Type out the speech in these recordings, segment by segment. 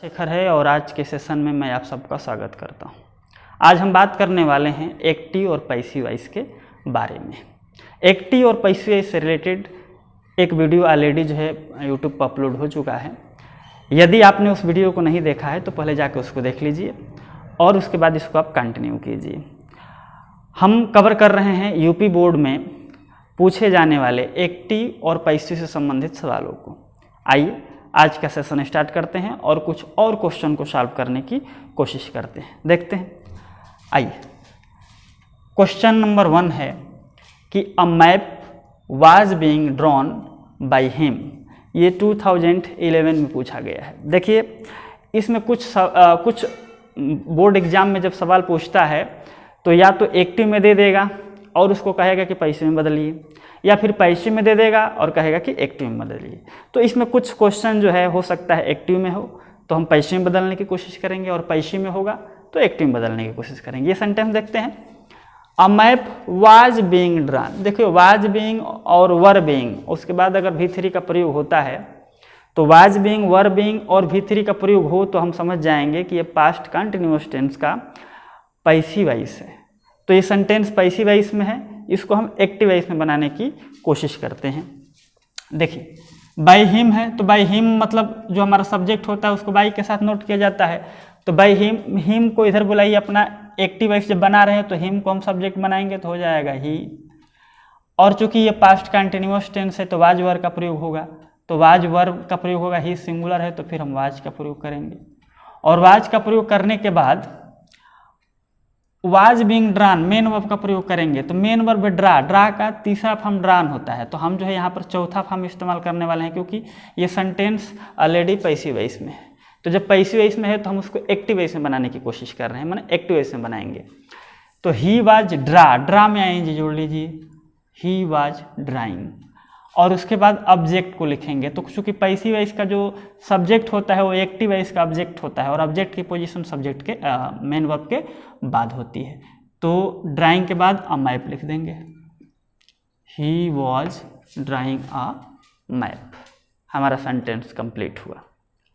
शेखर है और आज के सेशन में मैं आप सबका स्वागत करता हूं। आज हम बात करने वाले हैं एक्टिव और पैसिव वॉइस के बारे में। एक्टिव और पैसिव वॉइस से रिलेटेड एक वीडियो ऑलरेडी जो है यूट्यूब पर अपलोड हो चुका है। यदि आपने उस वीडियो को नहीं देखा है तो पहले जाकर उसको देख लीजिए और उसके बाद इसको आप कंटिन्यू कीजिए। हम कवर कर रहे हैं यूपी बोर्ड में पूछे जाने वाले एक्टिव और पैसिव से संबंधित सवालों को। आइए आज का सेशन स्टार्ट करते हैं और कुछ और क्वेश्चन को सॉल्व करने की कोशिश करते हैं। देखते हैं, आइए। क्वेश्चन नंबर 1 है कि a map was being drawn by him. ये 2011 में पूछा गया है। देखिए, इसमें कुछ बोर्ड एग्जाम में जब सवाल पूछता है तो या तो एक्टिव में दे देगा और उसको कहेगा कि पैसिव में बदलिए, या फिर पैसिव में दे देगा और कहेगा कि एक्टिव में बदलिए। तो इसमें कुछ क्वेश्चन जो है हो सकता है एक्टिव में हो तो हम पैसिव में बदलने की कोशिश करेंगे, और पैसिव में होगा तो एक्टिव में बदलने की कोशिश करेंगे। ये सेंटेंस देखते हैं। A map was being drawn. देखिए, वाज बीइंग और वर बीइंग, उसके बाद अगर V3 का प्रयोग होता है तो वाज बीइंग, वर बीइंग और V3 का प्रयोग हो तो हम समझ जाएंगे कि ये पास्ट कंटिन्यूअस टेंस का पैसिव वॉइस है। तो ये सेंटेंस पैसिव वॉइस में है, इसको हम एक्टिव वॉइस में बनाने की कोशिश करते हैं। देखिए, बाय हिम है तो बाय हिम मतलब जो हमारा सब्जेक्ट होता है उसको बाय के साथ नोट किया जाता है। तो बाय हिम को इधर बुलाइए। अपना एक्टिव वॉइस जब बना रहे हैं तो हिम को हम सब्जेक्ट बनाएंगे तो हो जाएगा ही। और चूंकि ये पास्ट कंटिन्यूअस टेंस है तो वाज वर का प्रयोग होगा, तो वाज वर का प्रयोग होगा। ही सिंगुलर है तो फिर हम वाज का प्रयोग करेंगे, और वाज का प्रयोग करने के बाद was being drawn main verb का प्रयोग करेंगे। तो मेन वर्ब ड्रा का तीसरा फॉर्म ड्रॉन होता है, तो हम जो है यहाँ पर चौथा फॉर्म इस्तेमाल करने वाले हैं क्योंकि ये सेंटेंस ऑलरेडी पैसिव वॉइस में है। तो जब पैसिव वॉइस में है तो हम उसको एक्टिव वॉइस में बनाने की कोशिश कर रहे हैं, माने एक्टिव वॉइस में बनाएंगे। तो ही वाज ड्रा में आएंगे, जोड़ लीजिए, ही वाज ड्राइंग, और उसके बाद ऑब्जेक्ट को लिखेंगे। तो चूंकि पैसिव वॉइस का जो सब्जेक्ट होता है वो एक्टिव वॉइस का ऑब्जेक्ट होता है, और ऑब्जेक्ट की पोजीशन सब्जेक्ट के मेन वर्ब के बाद होती है। तो ड्राइंग के बाद अ मैप लिख देंगे। He was drawing a map. हमारा सेंटेंस कंप्लीट हुआ।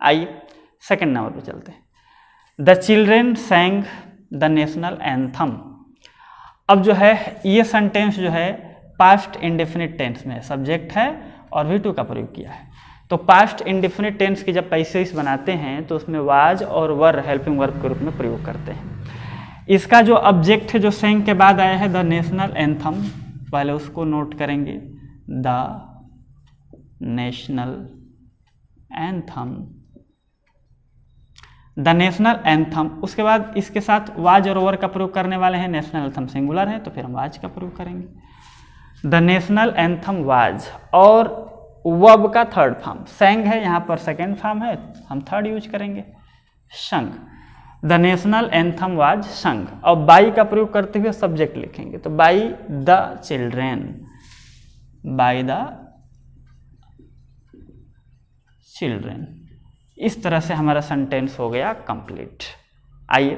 आइए सेकंड नंबर पे चलते हैं। The children sang the national anthem. अब जो है ये सेंटेंस जो है पास्ट इंडेफिनिट टेंस में, सब्जेक्ट है और V2 का प्रयोग किया है। तो पास्ट इंडेफिनिट टेंस की जब पैसिव बनाते हैं तो उसमें वाज और वर हेल्पिंग वर्ब के रूप में प्रयोग करते हैं। इसका जो ऑब्जेक्ट है जो सैंग के बाद आया है द नेशनल एंथम, पहले उसको नोट करेंगे, the national anthem, the national anthem. उसके बाद इसके साथ वाज और वर का प्रयोग करने वाले हैं। नेशनल एंथम सिंगुलर है तो फिर हम वाज का प्रयोग करेंगे। द नेशनल एंथम वाज, और वर्ब का थर्ड फॉर्म सैंग है, यहाँ पर सेकेंड फॉर्म है, हम थर्ड यूज करेंगे, संग। द नेशनल एंथम वाज संग, और बाई का प्रयोग करते हुए सब्जेक्ट लिखेंगे। तो by the children, by the children. इस तरह से हमारा सेंटेंस हो गया कंप्लीट। आइए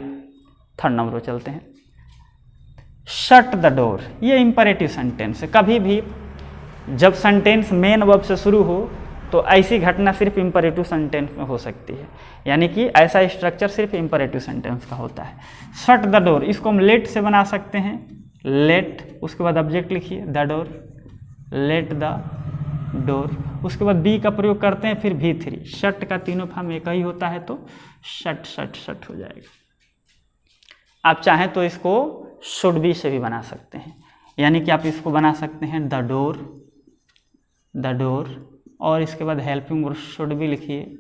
थर्ड नंबर पर चलते हैं। शट द डोर, ये इंपरेटिव सेंटेंस है। कभी भी जब सेंटेंस मेन वर्ब से शुरू हो तो ऐसी घटना सिर्फ इंपरेटिव सेंटेंस में हो सकती है, यानी कि ऐसा स्ट्रक्चर सिर्फ इंपरेटिव सेंटेंस का होता है। शट द डोर, इसको हम लेट से बना सकते हैं, लेट, उसके बाद ऑब्जेक्ट लिखिए the door, let the door. उसके बाद बी का प्रयोग करते हैं, फिर V3। शट का तीनों फॉर्म एक ही होता है तो शट शट शट हो जाएगा। आप चाहें तो इसको शुड बी से भी बना सकते हैं, यानी कि आप इसको बना सकते हैं द डोर, और इसके बाद हेल्पिंग वर्ब शुड बी लिखिए,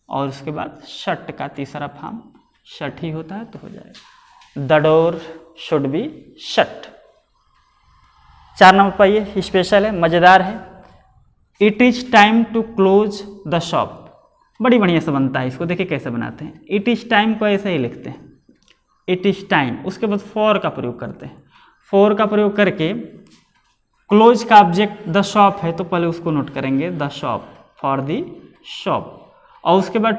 और उसके बाद शट का तीसरा फॉर्म शट ही होता है तो हो जाएगा the door should be shut. 4 number पर ये स्पेशल है, मज़ेदार है। It is time to close the shop. बड़ी बढ़िया से बनता है, इसको देखिए कैसे बनाते हैं। इट इज टाइम को ऐसे ही लिखते हैं, इट इज टाइम। उसके बाद फॉर का प्रयोग करते हैं, फॉर का प्रयोग करके क्लोज का ऑब्जेक्ट द शॉप है तो पहले उसको नोट करेंगे, the shop, for the shop. और उसके बाद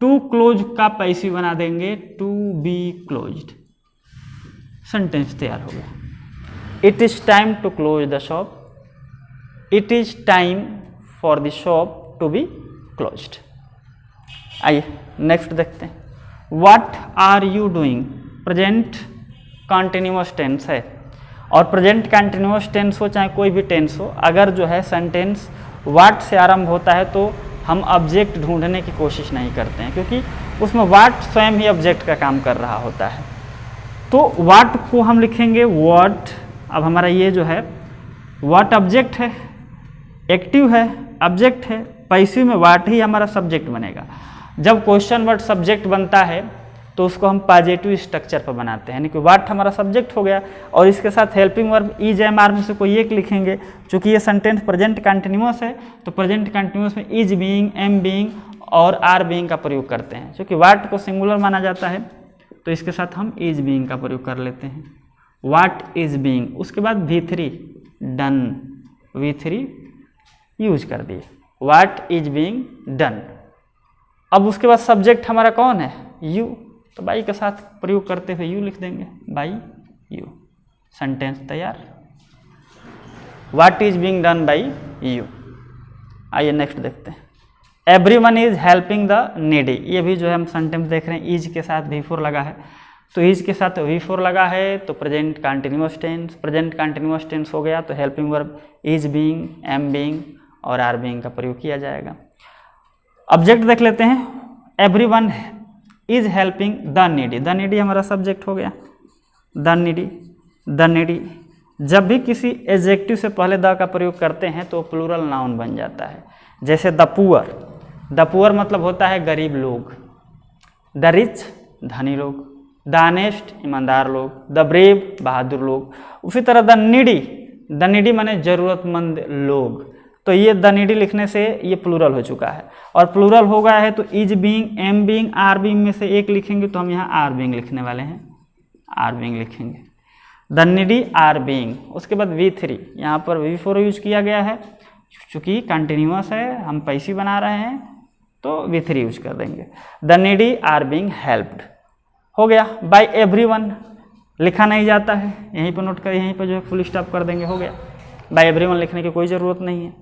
टू क्लोज का पैसिव बना देंगे, टू बी क्लोज्ड। सेंटेंस तैयार हो गया। It is time to close the shop, it is time for the shop to be closed. आइए नेक्स्ट देखते हैं, what are you doing, present continuous tense है, और प्रेजेंट कॉन्टिन्यूअस टेंस हो चाहे कोई भी टेंस हो, अगर जो है सेंटेंस व्हाट से आरंभ होता है तो हम ऑब्जेक्ट ढूंढने की कोशिश नहीं करते हैं, क्योंकि उसमें व्हाट स्वयं ही ऑब्जेक्ट का काम कर रहा होता है। तो व्हाट को हम लिखेंगे व्हाट। अब हमारा ये जो है व्हाट ऑब्जेक्ट है, एक्टिव है, ऑब्जेक्ट है, पैसिव में व्हाट ही हमारा सब्जेक्ट बनेगा। जब क्वेश्चन वर्ड सब्जेक्ट बनता है तो उसको हम पॉजिटिव स्ट्रक्चर पर बनाते हैं, यानी कि व्हाट हमारा सब्जेक्ट हो गया और इसके साथ helping verb is am are में से कोई एक लिखेंगे। चूँकि ये सेंटेंस प्रेजेंट कंटिन्यूअस है तो प्रेजेंट कंटिन्यूअस में इज बीइंग, एम बीइंग और आर बीइंग का प्रयोग करते हैं। क्योंकि व्हाट को सिंगुलर माना जाता है तो इसके साथ हम इज बीइंग का प्रयोग कर लेते हैं, व्हाट इज बीइंग। उसके बाद V3 डन, V3 यूज कर दिए, व्हाट इज बीइंग डन। अब उसके बाद सब्जेक्ट हमारा कौन है, यू, तो बाई के साथ प्रयोग करते हुए यू लिख देंगे, बाई यू, सेंटेंस तैयार, what is being done by you. आइए नेक्स्ट देखते हैं, everyone is helping the needy. ये भी जो है हम सेंटेंस देख रहे हैं इज के साथ V4 लगा है, तो इज के साथ V4 लगा है तो present continuous tense, present continuous tense हो गया तो helping verb is being, am being और आर बीइंग का प्रयोग किया जाएगा। ऑब्जेक्ट देख लेते हैं, everyone is helping the needy, the needy हमारा सब्जेक्ट हो गया, द नीडी, द नीडी। जब भी किसी एडजेक्टिव से पहले द का प्रयोग करते हैं तो प्लूरल नाउन बन जाता है। जैसे द पुअर, द पुअर मतलब होता है गरीब लोग, द रिच धनी लोग, द ऑनेस्ट ईमानदार लोग, द ब्रेव बहादुर लोग। उसी तरह द नीडी माने जरूरतमंद लोग। तो ये द नीडी लिखने से ये प्लूरल हो चुका है, और प्लूरल हो गया है तो is being, am being, are being में से एक लिखेंगे तो हम यहाँ आर बीइंग लिखने वाले हैं, आर बीइंग लिखेंगे, द नीडी आर बीइंग। उसके बाद V3, यहाँ पर V4 यूज किया गया है, चूँकि कंटिन्यूअस है, हम पैसिव बना रहे हैं तो V3 यूज कर देंगे, the needy are being helped. हो गया, बाय एवरीवन लिखा नहीं जाता है, यहीं पर नोट कर, यहीं पर जो है फुल स्टॉप कर देंगे, हो गया। बाय एवरीवन लिखने की कोई ज़रूरत नहीं है,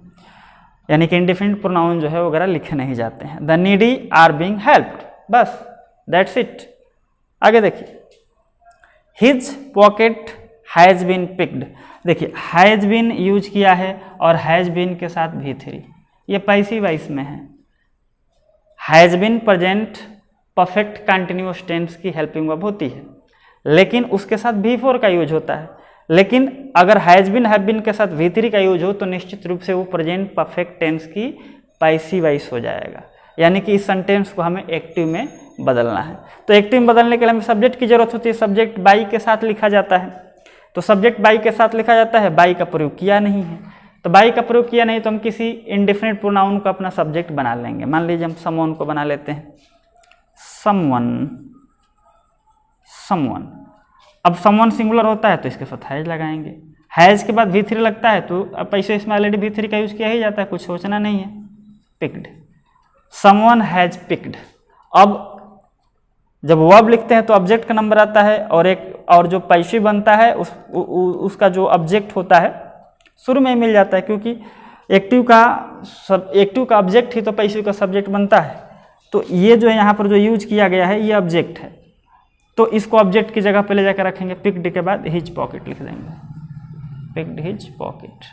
यानी कि इंडिफिनिट प्रोनाउन जो है वगैरह लिखे नहीं जाते हैं। The needy are being helped, बस दैट्स इट। आगे देखिए, his pocket has been picked. देखिए हैज़ बीन यूज किया है और हैज़ बीन के साथ V3, ये पैसिव वॉइस में है। Has been present perfect continuous tense की हेल्पिंग वर्ब होती है, लेकिन उसके साथ V4 का यूज होता है। लेकिन अगर हैज़ बीन, हैव बीन के साथ V3 का यूज हो तो निश्चित रूप से वो प्रेजेंट परफेक्ट टेंस की पैसिव वॉइस हो जाएगा, यानी कि इस सेंटेंस को हमें एक्टिव में बदलना है। तो एक्टिव में बदलने के लिए हमें सब्जेक्ट की जरूरत होती है, सब्जेक्ट बाई के साथ लिखा जाता है, तो सब्जेक्ट बाई के साथ लिखा जाता है, बाई का प्रयोग किया नहीं है, तो बाई का प्रयोग किया नहीं तो हम किसी इंडिफिनिट प्रोनाउन को अपना सब्जेक्ट बना लेंगे। मान लीजिए हम समवन को बना लेते हैं, समवन, समवन। अब समवन सिंगुलर होता है तो इसके साथ हैज लगाएंगे, हैज के बाद V3 लगता है तो अब पैसे इसमें ऑलरेडी V3 का यूज किया ही जाता है, कुछ सोचना नहीं है। Picked, someone has picked. अब जब वर्ब लिखते हैं तो ऑब्जेक्ट का नंबर आता है और जो पैसिव बनता है उसका जो ऑब्जेक्ट होता है शुरू में ही मिल जाता है, क्योंकि एक्टिव का ऑब्जेक्ट ही तो पैसिव का सब्जेक्ट बनता है। तो ये जो है यहाँ पर जो यूज किया गया है ये ऑब्जेक्ट है, तो इसको ऑब्जेक्ट की जगह पे ले जाकर रखेंगे। पिक्ड के बाद हिज पॉकेट लिख देंगे, पिक्ड हिज पॉकेट।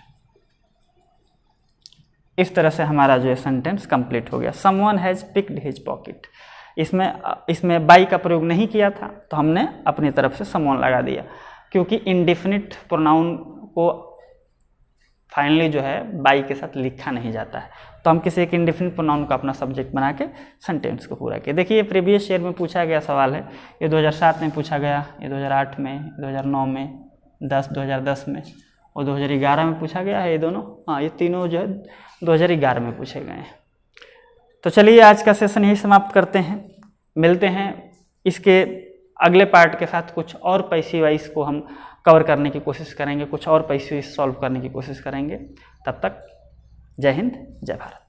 इस तरह से हमारा जो है सेंटेंस कंप्लीट हो गया, someone has picked his pocket. इसमें बाई का प्रयोग नहीं किया था तो हमने अपनी तरफ से समवन लगा दिया, क्योंकि इंडिफिनिट प्रोनाउन को फाइनली जो है बाई के साथ लिखा नहीं जाता है, तो हम किसी एक इंडिफिनिट प्रोनाउन का अपना सब्जेक्ट बना के सेंटेंस को पूरा किया। देखिए ये प्रीवियस ईयर में पूछा गया सवाल है, ये 2007 में पूछा गया, ये 2008 में, 2009 में, 2010 में और 2011 में पूछा गया है। ये दोनों, हाँ ये तीनों जो है 2011 में पूछे गए हैं। तो चलिए आज का सेशन यही समाप्त करते हैं, मिलते हैं इसके अगले पार्ट के साथ। कुछ और पैसिव वॉइस को हम कवर करने की कोशिश करेंगे, कुछ और पैसिव वॉइस सॉल्व करने की कोशिश करेंगे। तब तक जय हिंद, जय भारत।